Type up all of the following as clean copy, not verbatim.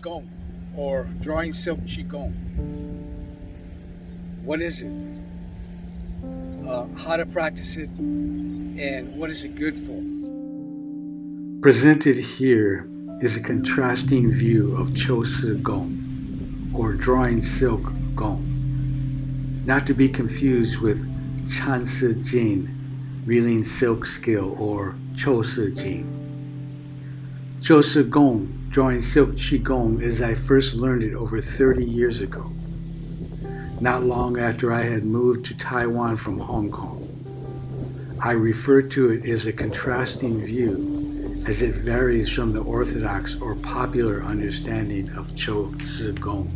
Gong or Drawing Silk Qigong. What is it? How to practice it, and what is it good for? Presented here is a contrasting view of Gong or Drawing Silk Gong, not to be confused with Jin, reeling silk skill, or Jin. Gong, Drawing Silk Qigong, as I first learned it over 30 years ago, not long after I had moved to Taiwan from Hong Kong. I refer to it as a contrasting view, as it varies from the orthodox or popular understanding of Gong.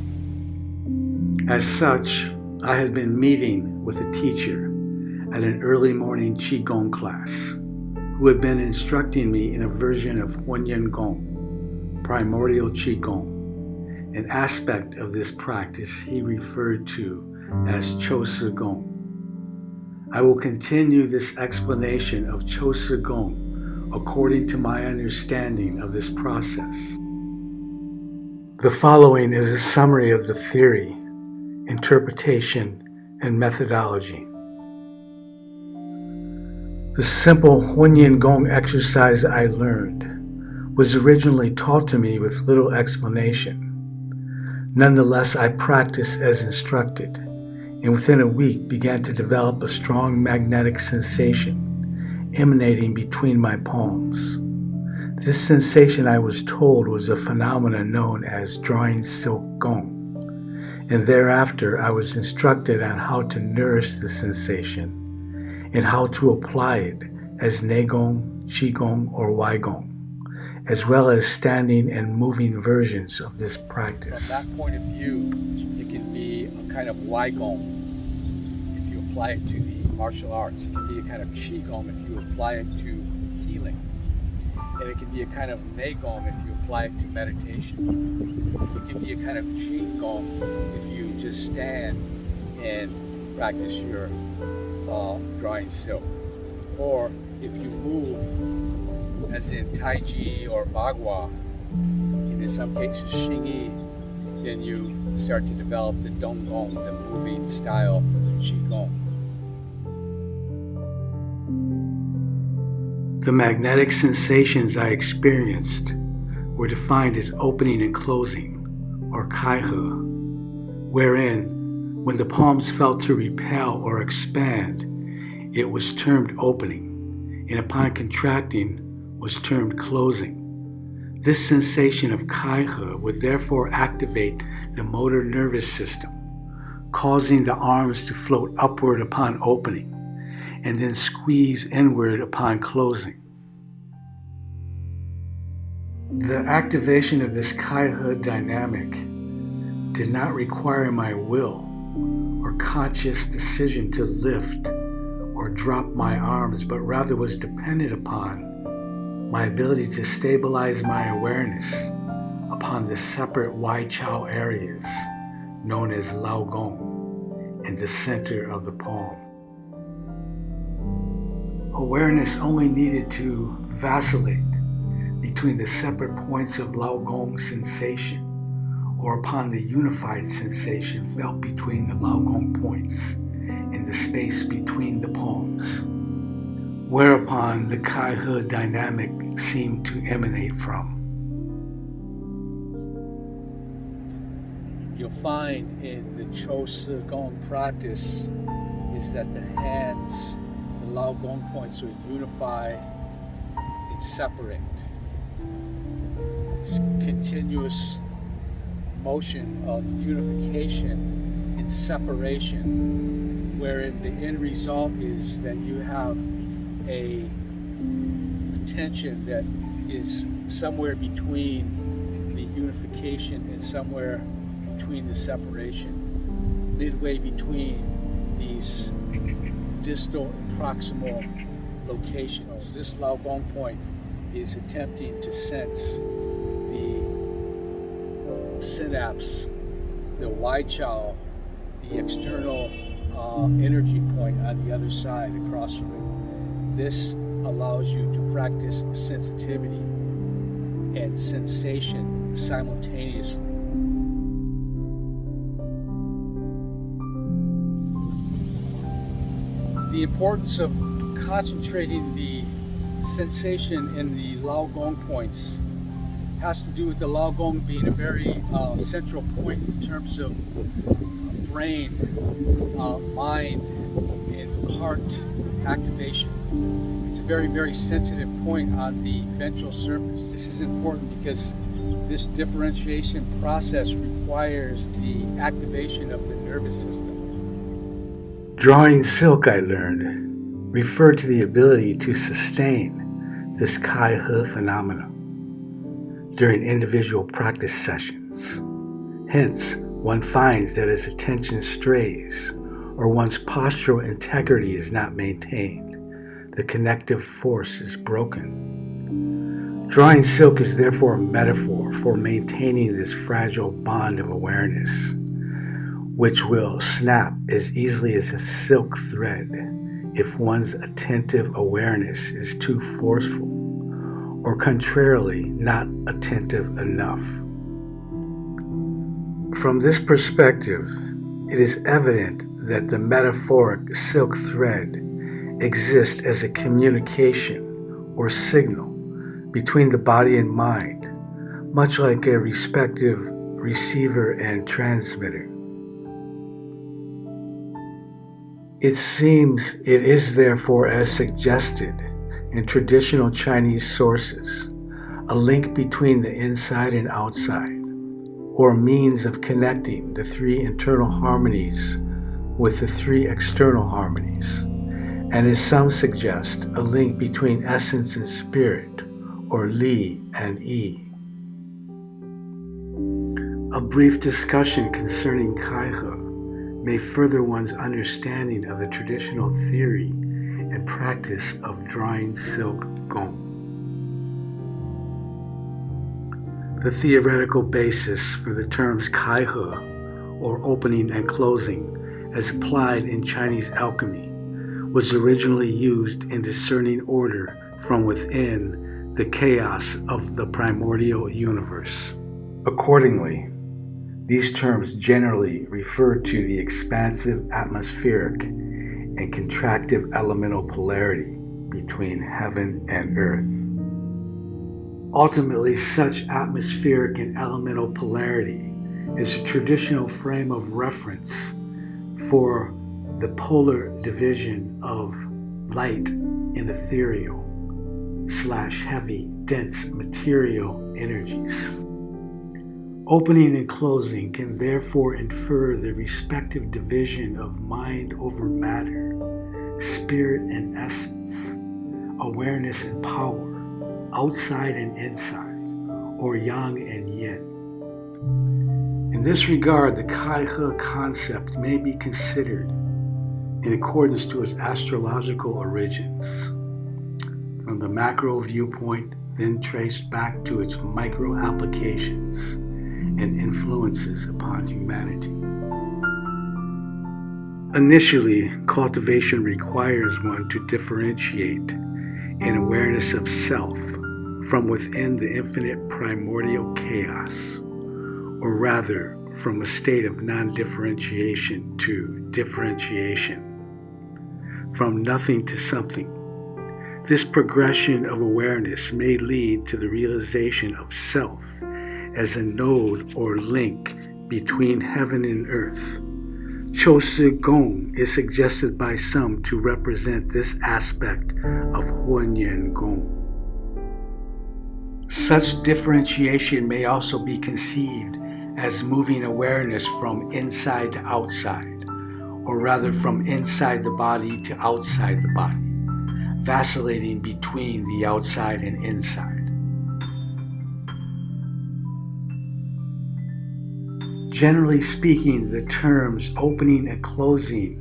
As such, I had been meeting with a teacher at an early morning Qigong class who had been instructing me in a version of Huanyan Gong, primordial Qigong, an aspect of this practice he referred to as Gong. I will continue this explanation of Gong according to my understanding of this process. The following is a summary of the theory, interpretation, and methodology. The simple Huanyan Gong exercise I learned was originally taught to me with little explanation. Nonetheless, I practiced as instructed, and within a week began to develop a strong magnetic sensation emanating between my palms. This sensation, I was told, was a phenomenon known as Drawing Silk Gong, and thereafter I was instructed on how to nourish the sensation and how to apply it as Neigong, Qigong, or Weigong, as well as standing and moving versions of this practice. From that point of view, it can be a kind of Weigong if you apply it to the martial arts. It can be a kind of Qigong if you apply it to healing. And it can be a kind of Neigong if you apply it to meditation. It can be a kind of Qigong if you just stand and practice your drawing silk. Or if you move, as in Tai Chi or Bagua, and in some cases Xingyi, then you start to develop the Donggong, the moving style of Qigong. The magnetic sensations I experienced were defined as opening and closing, or kaihu, wherein, when the palms felt to repel or expand, it was termed opening, and upon contracting was termed closing. This sensation of kaihu would therefore activate the motor nervous system, causing the arms to float upward upon opening, and then squeeze inward upon closing. The activation of this kaihu dynamic did not require my will or conscious decision to lift or drop my arms, but rather was dependent upon my ability to stabilize my awareness upon the separate Wai Chao areas known as Lao Gong in the center of the palm. Awareness only needed to vacillate between the separate points of Lao Gong sensation or upon the unified sensation felt between the Lao Gong points in the space between the palms, whereupon the kaihu dynamic seemed to emanate from. You'll find in the Gong practice is that the hands, the Lao Gong points, will unify and separate. This continuous motion of unification and separation, wherein the end result is that you have a tension that is somewhere between the unification and somewhere between the separation, midway between these distal and proximal locations. This Lao Gong point is attempting to sense the synapse, the Wai Chao, the external energy point on the other side across from it. This allows you to practice sensitivity and sensation simultaneously. The importance of concentrating the sensation in the Lao Gong points has to do with the Lao Gong being a very central point in terms of brain, mind, and heart activation. It's a very, very sensitive point on the ventral surface. This is important because this differentiation process requires the activation of the nervous system. Drawing silk, I learned, referred to the ability to sustain this kaihu phenomena during individual practice sessions. Hence, one finds that as attention strays or one's postural integrity is not maintained, the connective force is broken. Drawing silk is therefore a metaphor for maintaining this fragile bond of awareness, which will snap as easily as a silk thread if one's attentive awareness is too forceful, or contrarily, not attentive enough. From this perspective, it is evident that the metaphoric silk thread exists as a communication or signal between the body and mind, much like a respective receiver and transmitter. It seems it is therefore, as suggested in traditional Chinese sources, a link between the inside and outside, or a means of connecting the three internal harmonies with the three external harmonies, and as some suggest, a link between essence and spirit, or Li and Yi. A brief discussion concerning kaihu may further one's understanding of the traditional theory and practice of Drawing Silk Gong. The theoretical basis for the terms kaihu, or opening and closing, as applied in Chinese alchemy, was originally used in discerning order from within the chaos of the primordial universe. Accordingly, these terms generally refer to the expansive atmospheric and contractive elemental polarity between heaven and earth. Ultimately, such atmospheric and elemental polarity is a traditional frame of reference for the polar division of light and ethereal / heavy, dense material energies. Opening and closing can therefore infer the respective division of mind over matter, spirit and essence, awareness and power, outside and inside, or yang and yin. In this regard, the kaihu concept may be considered in accordance to its astrological origins, from the macro viewpoint, then traced back to its micro applications and influences upon humanity. Initially, cultivation requires one to differentiate an awareness of self from within the infinite primordial chaos, or rather, from a state of non-differentiation to differentiation, from nothing to something. This progression of awareness may lead to the realization of self as a node or link between heaven and earth. Silk Gong is suggested by some to represent this aspect of Huanyan Gong. Such differentiation may also be conceived as moving awareness from inside to outside, or rather from inside the body to outside the body, vacillating between the outside and inside. Generally speaking, the terms opening and closing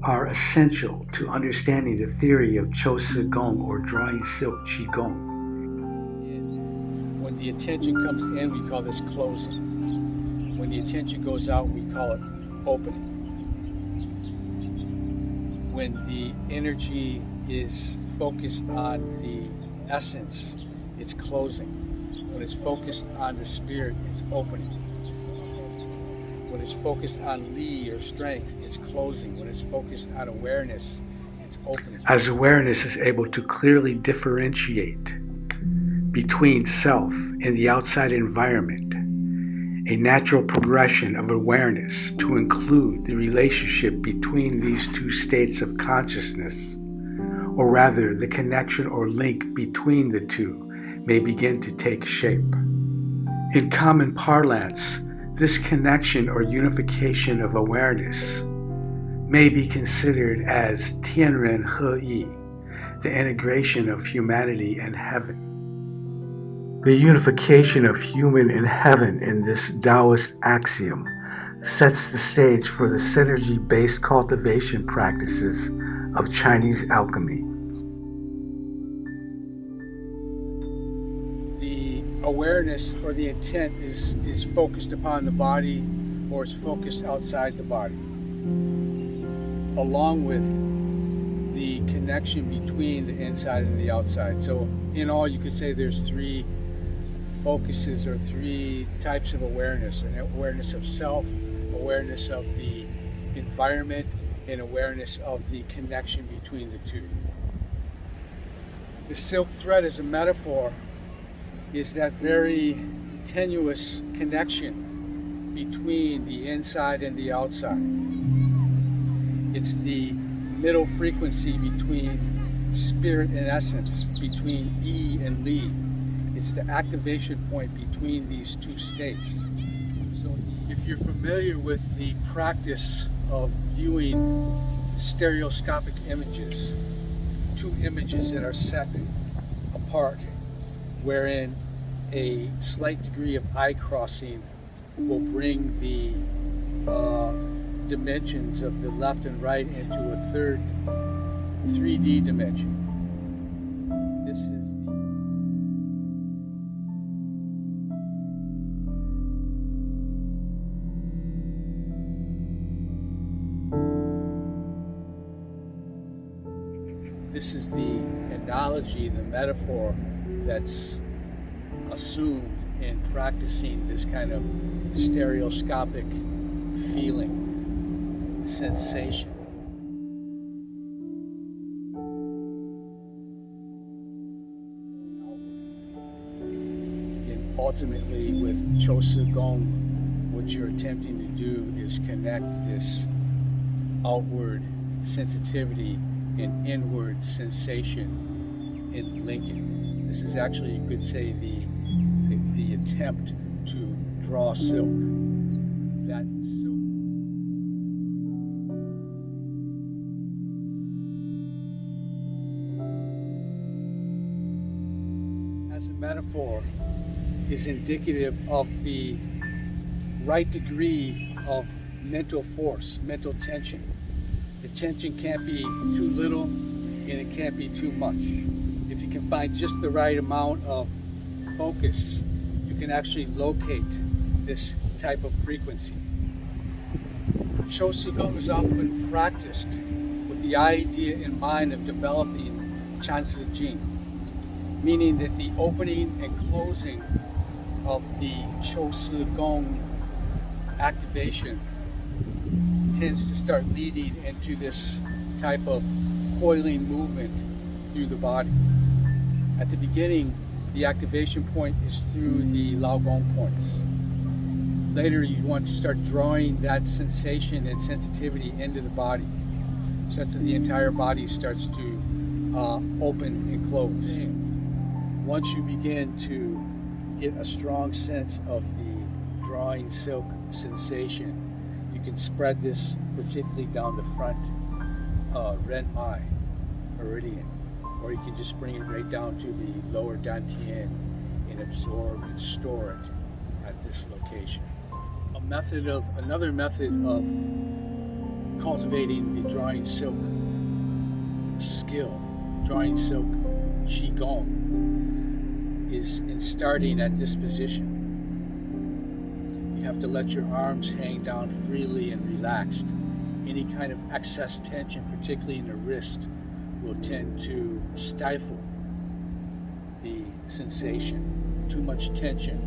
are essential to understanding the theory of Silk Gong or Drawing Silk Qigong. When the attention comes in, we call this closing. When the attention goes out, we call it opening. When the energy is focused on the essence, it's closing. When it's focused on the spirit, it's opening. When it's focused on li or strength, it's closing. When it's focused on awareness, it's opening. As awareness is able to clearly differentiate between self and the outside environment, a natural progression of awareness to include the relationship between these two states of consciousness, or rather the connection or link between the two, may begin to take shape. In common parlance, this connection or unification of awareness may be considered as Tianren He Yi, the integration of humanity and heaven. The unification of human and heaven in this Taoist axiom sets the stage for the synergy-based cultivation practices of Chinese alchemy. The awareness or the intent is focused upon the body, or it's focused outside the body, along with the connection between the inside and the outside. So in all, you could say there's three focuses or three types of awareness: an awareness of self, awareness of the environment, and awareness of the connection between the two. The silk thread as a metaphor is that very tenuous connection between the inside and the outside. It's the middle frequency between spirit and essence, between yi and li. It's the activation point between these two states. So if you're familiar with the practice of viewing stereoscopic images, two images that are set apart, wherein a slight degree of eye crossing will bring the dimensions of the left and right into a third 3D dimension. This is This is the analogy, the metaphor that's assumed in practicing this kind of stereoscopic feeling, sensation. And ultimately, with Silk Gong, what you're attempting to do is connect this outward sensitivity and inward sensation in linking. This is actually, you could say, the attempt to draw silk. That silk. As a metaphor, is indicative of the right degree of mental force, mental tension. The tension can't be too little and it can't be too much. If you can find just the right amount of focus, you can actually locate this type of frequency. Silk Qigong is often practiced with the idea in mind of developing Chan-Si Jing, meaning that the opening and closing of the Silk Qigong activation tends to start leading into this type of coiling movement through the body. At the beginning, the activation point is through the Lao Gong points. Later, you want to start drawing that sensation and sensitivity into the body, such that the entire body starts to open and close. Once you begin to get a strong sense of the drawing silk sensation, you can spread this particularly down the front Ren Mai meridian, or you can just bring it right down to the lower Dantian and absorb and store it at this location. Another method of cultivating the drawing silk skill, drawing silk Qigong, is in starting at this position. You have to let your arms hang down freely and relaxed. Any kind of excess tension, particularly in the wrist, will tend to stifle the sensation. too much tension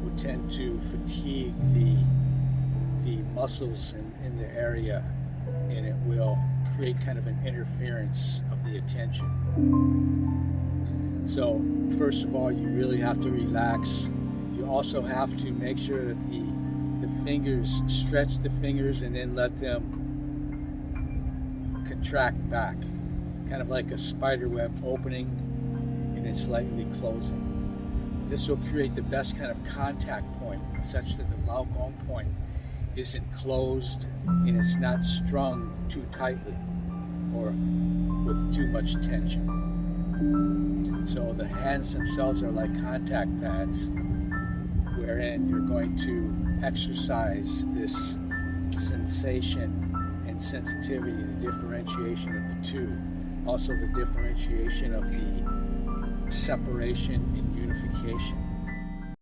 will tend to fatigue the muscles in the area, and it will create kind of an interference of the attention. So first of all, you really have to relax. You also have to make sure that the fingers, stretch the fingers and then let them contract back, kind of like a spider web opening and then slightly closing. This will create the best kind of contact point, such that the Lao Gong point isn't closed and it's not strung too tightly or with too much tension. So the hands themselves are like contact pads, wherein you're going to exercise this sensation and sensitivity, the differentiation of the two, also the differentiation of the separation and unification.